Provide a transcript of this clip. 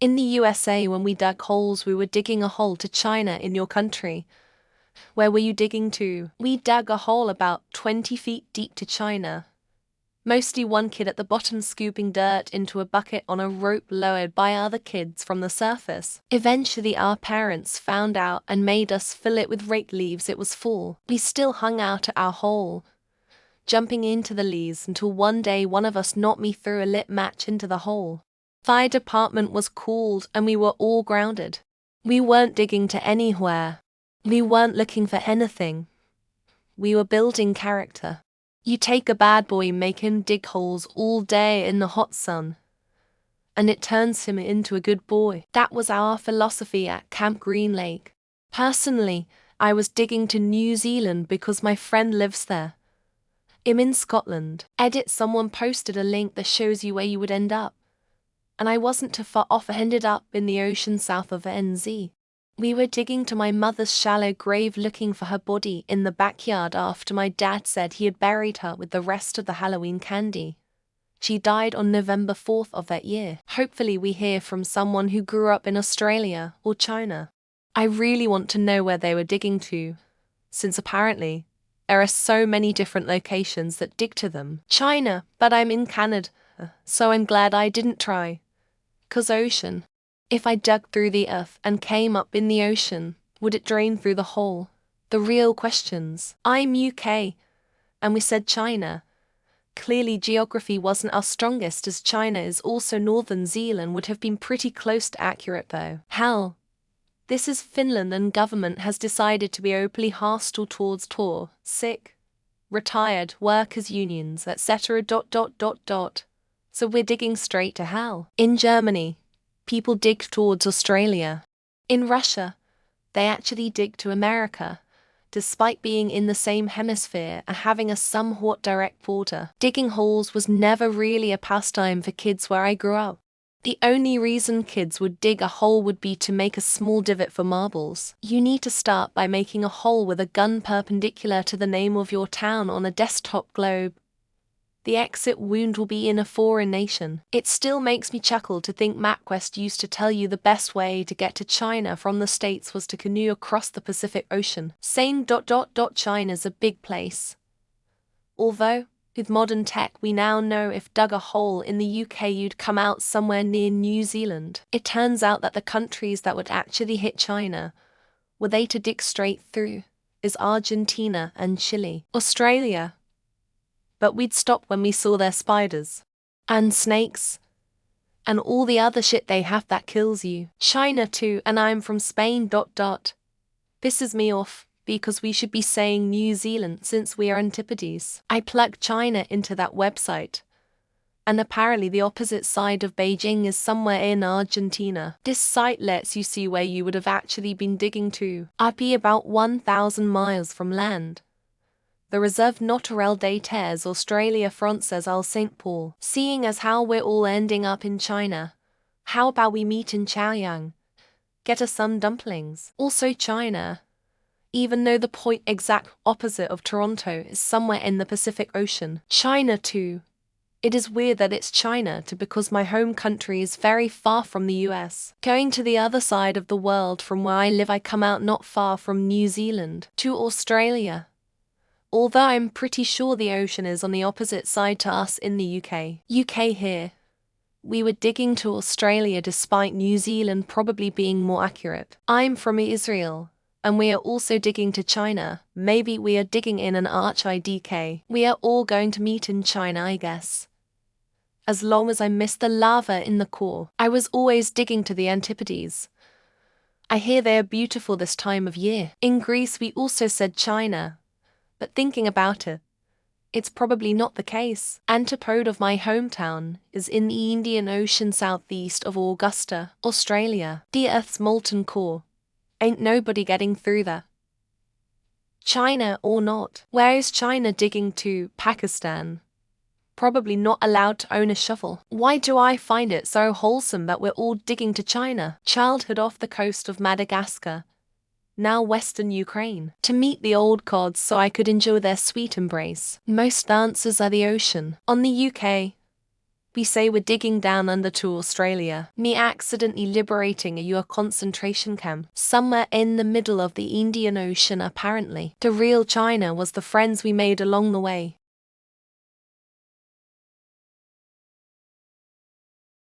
In the USA, when we dug holes, we were digging a hole to China in your country. Where were you digging to? We dug a hole about 20 feet deep to China. Mostly one kid at the bottom scooping dirt into a bucket on a rope lowered by other kids from the surface. Eventually our parents found out and made us fill it with rake leaves. It was full. We still hung out at our hole, jumping into the leaves until one day one of us knocked me through a lit match into the hole. Fire department was called and we were all grounded. We weren't digging to anywhere. We weren't looking for anything. We were building character. You take a bad boy, make him dig holes all day in the hot sun, and it turns him into a good boy. That was our philosophy at Camp Green Lake. Personally, I was digging to New Zealand because my friend lives there. I'm in Scotland. Someone posted a link that shows you where you would end up. And I wasn't too far off. I ended up in the ocean south of NZ. We were digging to my mother's shallow grave looking for her body in the backyard after my dad said he had buried her with the rest of the Halloween candy. She died on November 4th of that year. Hopefully we hear from someone who grew up in Australia or China. I really want to know where they were digging to, since apparently there are so many different locations that dig to them. China, but I'm in Canada, so I'm glad I didn't try. 'Cause ocean. If I dug through the earth and came up in the ocean, would it drain through the hole? The real questions. I'm UK, and we said China. Clearly geography wasn't our strongest, as China is also Northern Zealand. Would have been pretty close to accurate though. Hell, this is Finland and government has decided to be openly hostile towards sick, retired, workers' unions, etc. So we're digging straight to hell. In Germany, people dig towards Australia. In Russia, they actually dig to America, despite being in the same hemisphere and having a somewhat direct border. Digging holes was never really a pastime for kids where I grew up. The only reason kids would dig a hole would be to make a small divot for marbles. You need to start by making a hole with a gun perpendicular to the name of your town on a desktop globe. The exit wound will be in a foreign nation. It still makes me chuckle to think MapQuest used to tell you the best way to get to China from the States was to canoe across the Pacific Ocean. Saying China's a big place. Although, with modern tech we now know if dug a hole in the UK you'd come out somewhere near New Zealand. It turns out that the countries that would actually hit China, were they to dig straight through, is Argentina and Chile. Australia. But we'd stop when we saw their spiders, and snakes, and all the other shit they have that kills you. China too, and I'm from Spain. Pisses me off, because we should be saying New Zealand since we are antipodes. I plugged China into that website, and apparently the opposite side of Beijing is somewhere in Argentina. This site lets you see where you would have actually been digging to. I'd be about 1,000 miles from land. The Reserve Naturelle des Terres Australia Française à St. Paul. Seeing as how we're all ending up in China, how about we meet in Chaoyang? Get us some dumplings. Also China, even though the point exact opposite of Toronto is somewhere in the Pacific Ocean. China too. It is weird that it's China too because my home country is very far from the US. Going to the other side of the world from where I live, I come out not far from New Zealand to Australia. Although I'm pretty sure the ocean is on the opposite side to us in the UK. UK here. We were digging to Australia despite New Zealand probably being more accurate. I'm from Israel, and we are also digging to China. Maybe we are digging in an arch-IDK. We are all going to meet in China, I guess. As long as I miss the lava in the core. I was always digging to the Antipodes. I hear they are beautiful this time of year. In Greece we also said China. But thinking about it, it's probably not the case. Antipode of my hometown is in the Indian Ocean southeast of Augusta, Australia. The Earth's molten core. Ain't nobody getting through there. China or not. Where is China digging to? Pakistan. Probably not allowed to own a shovel. Why do I find it so wholesome that we're all digging to China? Childhood off the coast of Madagascar. Now Western Ukraine, to meet the old gods so I could enjoy their sweet embrace. Most answers are the ocean. On the UK, We say we're digging down under to Australia. Me accidentally liberating your concentration camp somewhere in the middle of the Indian Ocean apparently. The real China was the friends we made along the way.